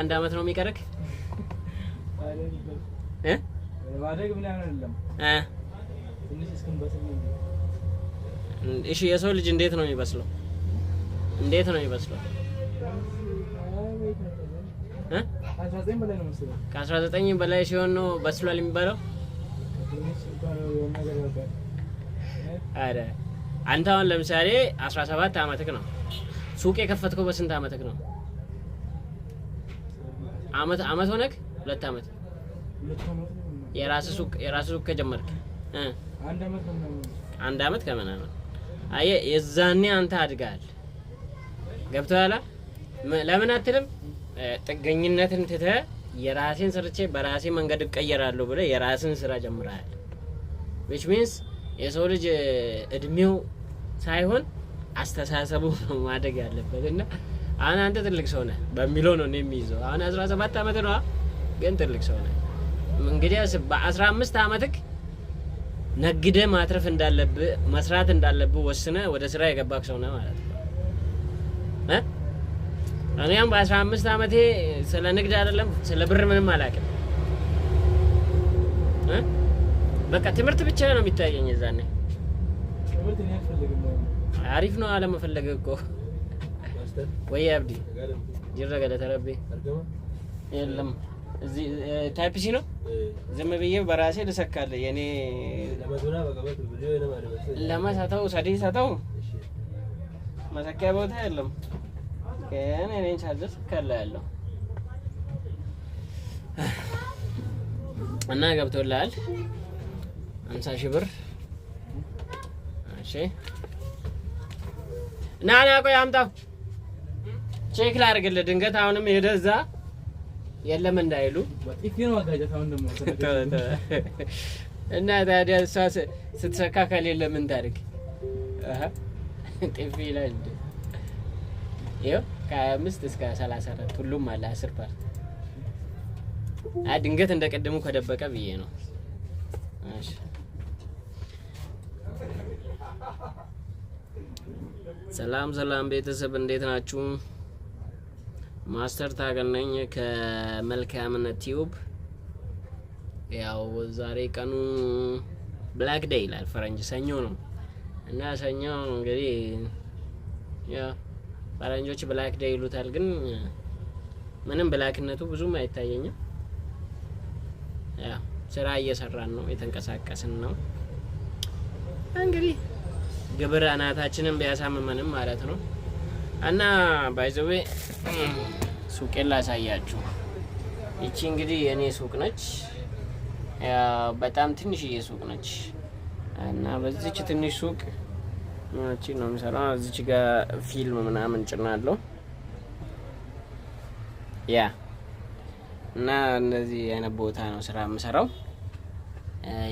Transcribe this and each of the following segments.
አንድ አመት ነው የሚቀርክ ማድረግ ምን አይደለም ትንሽ እስከምበስል እሺ የሰው ልጅ እንዴት ነው የሚበስለው ከ19 በላይ ሲሆን ነው በስሏል የሚባለው አረ አንተ አሁን ለምሳሌ 17 አመትክ ነው ሱቅ የከፈትከው በስንት አመትክ ነው አመት ሆነክ 2 አመት የራስ ሱቅ ከጀመርክ አንድ አመት ከምናምን አየ የዛኔ አንተ አድጋል ገብቶሃል ለምን አትልም ጥገኝነትን ትተ የራሴን ሰርቼ በራሴ መንገድ እቀየራለሁ ብለ የራስን ስራ ጀምራል which means የሰው ልጅ እድሜው ሳይሆን አስተሳሰቡ ማደግ ያለበትና አንተ ትልቅ ሰው ነህ በሚለው ነው የሚይዘው አሁን 17 አመት ነው ግን ትልቅ ሰው ነህ እንግዲህ በ15 አመትክ ነግደ ማትረፍ እንዳለብህ መስራት እንዳለብህ ወስነ ወደ ስራ የገባክ ሰው ነህ ማለት ነው እኔም በ15 አመቴ ስለ ንግድ አይደለም ስለ ብር ምንም አላውቅም በቃ ትምህርት ብቻ ነው የሚታየኝ እዛኔ ትምህርት ነው ያፈልግም አሪፍ ነው አለ መፈለግ እኮ ወይ አብዲ ይረጋለ ተረቤ የለም እዚህ ታይፕ ሲ ነው ዝም ብዬ በራሴ ልሰካለ የኔ ለማሳታው ሳዲሳታው ማሰኪያ ቦታ የለም ከኔ ነኝ ቻርጀር ከላ ያለው እና ገብቶላል 50,000 ብር እሺ ናና ቆይ አምጣው ቼክ ላድርግልህ ድንገት አሁንም ሄደዛ የለም እንዳይሉ ወጥቂን ዋጋጀት አሁን ደሞ እና ታዲያ ስትሰካ ከሌለ ምን ታርግ ጥፊ ይላል ይኸው ከ5 እስከ 34 ሁሉም አለ 10 ፓርት ድንገት እንደቀደሙ ከደበቀ ብዬ ነው እሺ ሰላም ቤተሰብ እንዴት ናችሁ ማስተር ታገነኝ ከመልካምነት ቲዩብ ያው ዛሬ ቀኑ ብላክ ዴይ ይላል ፈረንጅ ሰኞ ነው እና ሰኞ እንግዲህ ያ ፈረንጆች ብላክ ዴይ ይሉታል ግን ምንም ብላክነቱ ብዙም አይታየኝም ያ ስራ እየሰራን ነው የተንቀሳቀስን ነው እንግዲህ ግብር አናታችንን ቢያሳምመንም ማለት ነው እና ባይዘዌ ሱቄን ላሳያችሁ እቺ እንግዲህ የኔ ሱቅ ነች ያ በጣም ትንሽዬ ሱቅ ነች እና በዚህች ትንሽ ሱቅ እቺ ነው የምሰራው እዚች ጋር ፊልም ምናምን ጭናለሁ ያ እና እነዚህ አይነት ቦታ ነው ስራ የምሰራው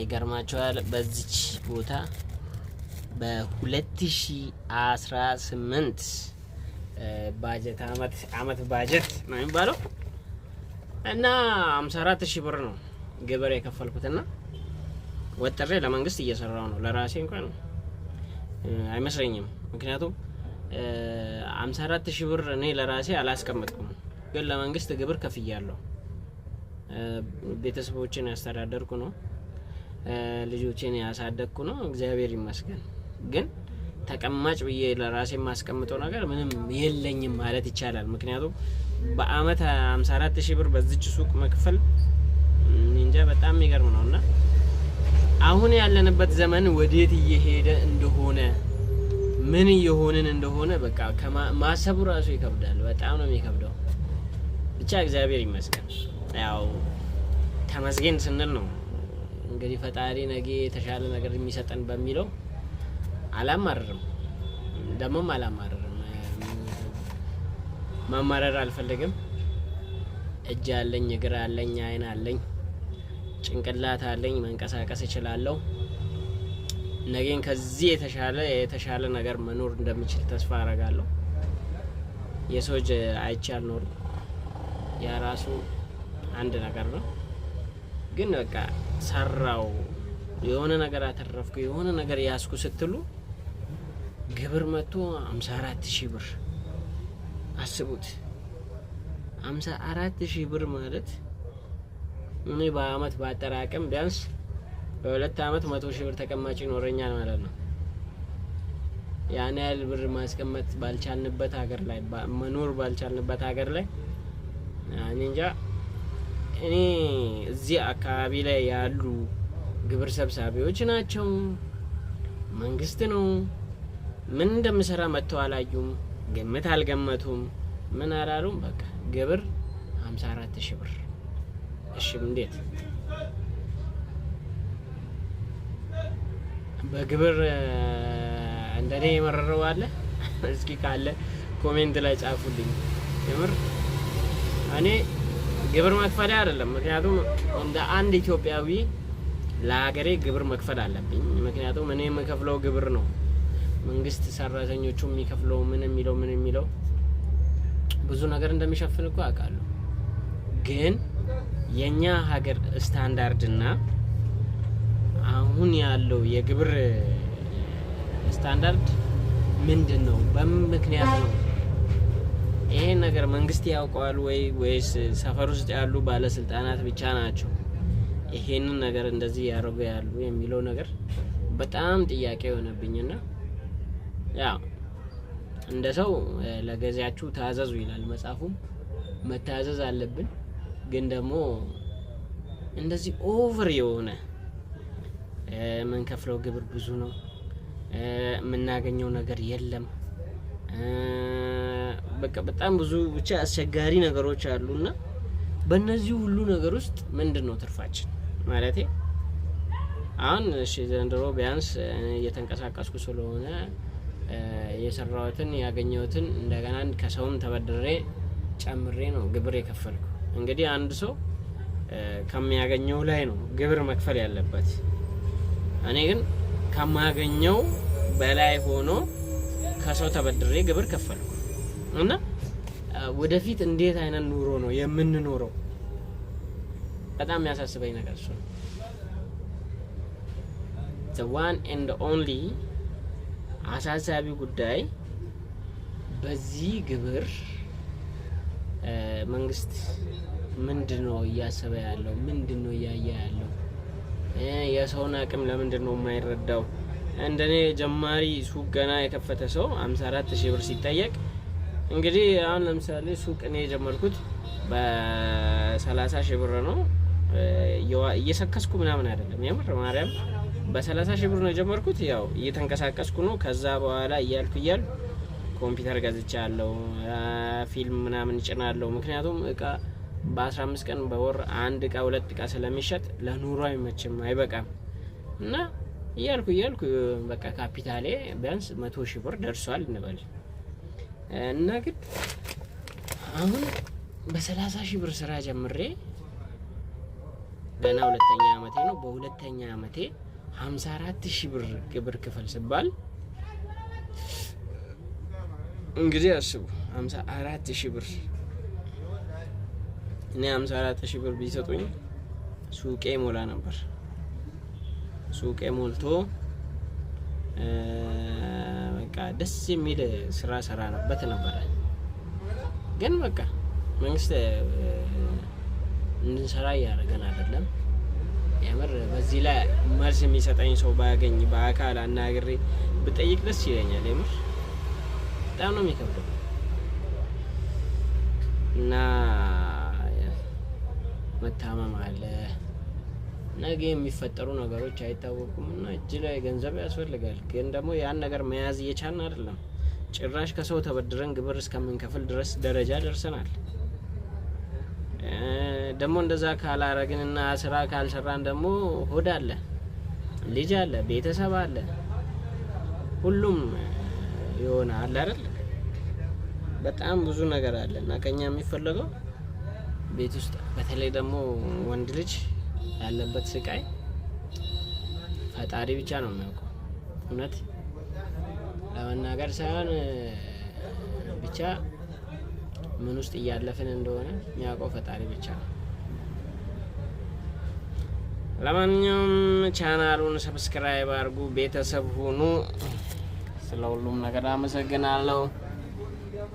ይገርማችኋል በዚች ቦታ በ2018 ባጀት አመት ባጀት ነው የሚባለው እና 54,000 ብር ነው ግብር የከፈልኩትና ወጥሬ ለመንግስት እየሰራው ነው ለራሴ እንኳን አይመስለኝም ምክንያቱም 54,000 ብር እኔ ለራሴ አላስቀምጥኩም ግን ለመንግስት ግብር ከፍያለሁ ቤተሰቦችን ያስተዳደርኩ ነው ልጆችን ያሳደግኩ ነው እግዚአብሔር ይመስገን ግን ተቀማጭ ብዬ ለራሴ ማስቀምጠው ነገር ምንም የለኝም ማለት ይቻላል ምክንያቱም በአመት 54,000 ብር በዚች ሱቅ መክፈል እንጃ በጣም የሚገርም ነውና አሁን ያለንበት ዘመን ወዴት እየሄደ እንደሆነ ምን እየሆነን እንደሆነ በቃ ማሰቡ ራሱ ይከብዳል በጣም ነው የሚከብደው ብቻ እግዚአብሔር ይመስገን ያው ተመስገን ስንል ነው እንግዲህ ፈጣሪ ነገ የተሻለ ነገር የሚሰጠን በሚለው አላማረርም ደሞም አላማረርም ማማረር አልፈልግም እጅ አለኝ እግር አለኝ አይን አለኝ ጭንቅላት አለኝ መንቀሳቀስ እችላለሁ ነገን ከዚህ የተሻለ ነገር መኖር እንደምችል ተስፋ አረጋለሁ የሶጅ አይቻል ኖር ያ ራሱ አንድ ነገር ነው ግን በቃ ሰራው የሆነ ነገር አተረፍኩ የሆነ ነገር ያስኩ ስትሉ ግብር መጥቶ 54,000 ብር አስቡት 54,000 ብር ማለት እኔ በአመት ባጠራቀም ቢያንስ በ2 አመት 100,000 ብር ተቀማጭ ይኖረኛል ማለት ነው። ያን ያህል ብር ማስቀመጥ ባልቻልንበት ሀገር ላይ መኖር ባልቻልንበት ሀገር ላይ እኔ እንጃ። እኔ እዚህ አካባቢ ላይ ያሉ ግብር ሰብሳቢዎች ናቸው፣ መንግስት ነው፣ ምን እንደምሰራ መጥተው አላዩም፣ ግምት አልገመቱም፣ ምን አላሉም። በቃ ግብር 54,000 ብር። እሺ እንዴት በግብር እንደኔ የመረረው አለ? እስኪ ካለ ኮሜንት ላይ ጻፉልኝ። የምር እኔ ግብር መክፈል አይደለም፣ ምክንያቱም እንደ አንድ ኢትዮጵያዊ ለሀገሬ ግብር መክፈል አለብኝ። ምክንያቱም እኔ የምከፍለው ግብር ነው መንግስት ሰራተኞቹ የሚከፍለው ምን የሚለው ብዙ ነገር እንደሚሸፍን እኮ አውቃለሁ። ግን የኛ ሀገር ስታንዳርድና አሁን ያለው የግብር ስታንዳርድ ምንድን ነው? በምን ምክንያት ነው? ይሄን ነገር መንግስት ያውቀዋል ወይስ ሰፈር ውስጥ ያሉ ባለስልጣናት ብቻ ናቸው ይሄንን ነገር እንደዚህ ያደርጉ ያሉ የሚለው ነገር በጣም ጥያቄ የሆነብኝና ያው እንደ ሰው ለገዛያችሁ ታዘዙ ይላል መጽሐፉም፣ መታዘዝ አለብን። ግን ደግሞ እንደዚህ ኦቨር የሆነ የምንከፍለው ግብር ብዙ ነው፣ የምናገኘው ነገር የለም። በቃ በጣም ብዙ ብቻ አስቸጋሪ ነገሮች አሉና በእነዚህ ሁሉ ነገር ውስጥ ምንድነው ትርፋችን? ማለቴ አሁን እሺ ዘንድሮ ቢያንስ እየተንቀሳቀስኩ ስለሆነ የሰራሁትን ያገኘሁትን እንደገና ከሰውም ተበድሬ ጨምሬ ነው ግብር የከፈልኩ። እንግዲህ አንድ ሰው ከሚያገኘው ላይ ነው ግብር መክፈል ያለበት። እኔ ግን ከማገኘው በላይ ሆኖ ከሰው ተበድሬ ግብር ከፈልኩ እና ወደፊት እንዴት አይነት ኑሮ ነው የምንኖረው? በጣም የሚያሳስበኝ ነገር እሱ ነው። the one and only አሳሳቢ ጉዳይ በዚህ ግብር መንግስት ምንድነው እያሰበ ያለው? ምንድነው እያየ ያለው? የሰውን አቅም ለምንድነው የማይረዳው? እንደኔ ጀማሪ ሱቅ ገና የከፈተ ሰው 54,000 ብር ሲጠየቅ እንግዲህ አሁን ለምሳሌ ሱቅ እኔ የጀመርኩት በ30,000 ብር ነው። እየሰከስኩ ምናምን አይደለም፣ የምር ማርያም በ30,000 ብር ነው የጀመርኩት። ያው እየተንቀሳቀስኩ ነው። ከዛ በኋላ እያልኩ ኮምፒውተር ገዝቻለሁ፣ ፊልም ምናምን እጭናለሁ። ምክንያቱም እቃ በ15 ቀን በወር አንድ እቃ 2 እቃ ስለሚሸጥ ለኑሮ አይመችም፣ አይበቃም። እና እያልኩ በቃ ካፒታሌ ቢያንስ 100,000 ብር ደርሷል እንበል እና ግን አሁን በ30,000 ብር ስራ ጀምሬ ገና ሁለተኛ አመቴ ነው። በሁለተኛ አመቴ 54,000 ብር ግብር ክፈል ሲባል እንግዲህ አስቡ 54,000 ብር። እኔ 54,000 ብር ቢሰጡኝ ሱቄ ሞላ ነበር። ሱቄ ሞልቶ በቃ ደስ የሚል ስራ ሰራ ነበር። ግን በቃ መንግስት እንድንሰራ እያደረገን አይደለም። የምር በዚህ ላይ መልስ የሚሰጠኝ ሰው ባገኝ በአካል አናግሬ ብጠይቅ ደስ ይለኛል። የምር በጣም ነው የሚከብደው እና መታመም አለ። ነገ የሚፈጠሩ ነገሮች አይታወቁም እና እጅ ላይ ገንዘብ ያስፈልጋል። ግን ደግሞ ያን ነገር መያዝ እየቻልን አይደለም። ጭራሽ ከሰው ተበድረን ግብር እስከምንከፍል ድረስ ደረጃ ደርሰናል። ደግሞ እንደዛ ካላረግንና ስራ ካልሰራን ደግሞ ሆድ አለ፣ ልጅ አለ፣ ቤተሰብ አለ፣ ሁሉም የሆነ አለ አይደል? በጣም ብዙ ነገር አለ እና ከኛ የሚፈልገው ቤት ውስጥ በተለይ ደግሞ ወንድ ልጅ ያለበት ስቃይ ፈጣሪ ብቻ ነው የሚያውቀው። እውነት ለመናገር ሳይሆን ብቻ ምን ውስጥ እያለፍን እንደሆነ የሚያውቀው ፈጣሪ ብቻ ነው። ለማንኛውም ቻናሉን ሰብስክራይብ አድርጉ፣ ቤተሰብ ሁኑ። ስለ ሁሉም ነገር አመሰግናለሁ።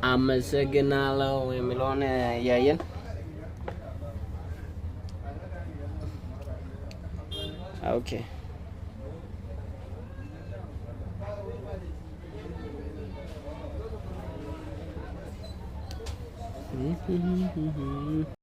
አመሰግናለሁ የሚለውን እያየን ኦኬ